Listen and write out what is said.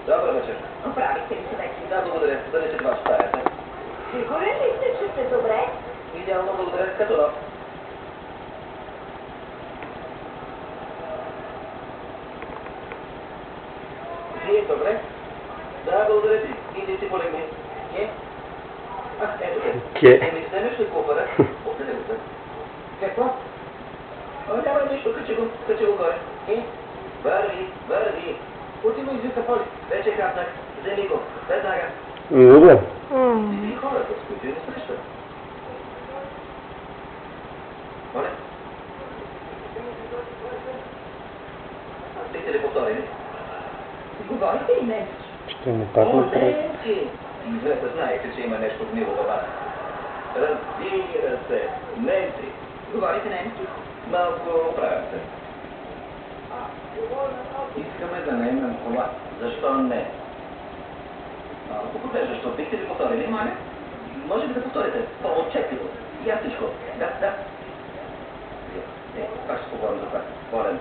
Добър вечер. Оправихте ли се вече? Да, благодаря. Занесете вас в стаята. Сигурен ли сте, че сте добре? Идеално, благодаря. Като нов. Вие добре? Да, благодаря ти. Иди си полегни. Ке? Ето те. Ке? Еми, снемеш ли куфара? Откъде го те? Какво? Няма нищо, качи го горе. Ке? Върви. Отима извика Поли. Вече казах. Вземи го. Веднага. Добре. И хората, с които има среща. Моля? Бихте ли повторили? Говорите ли немски? Ще ми пак направи. Немци! Двете знаете, че има нещо гнило във вас. Разбира се, немци. Говорите немски? Малко оправям се. Искаме да наемем кола. Защо не? Малко подвеждащо. Бихте ли повторили, моля? Може ли да повторите? По-отчетливо. Ясничко. Да. Пак ще поговорим за това. Волен.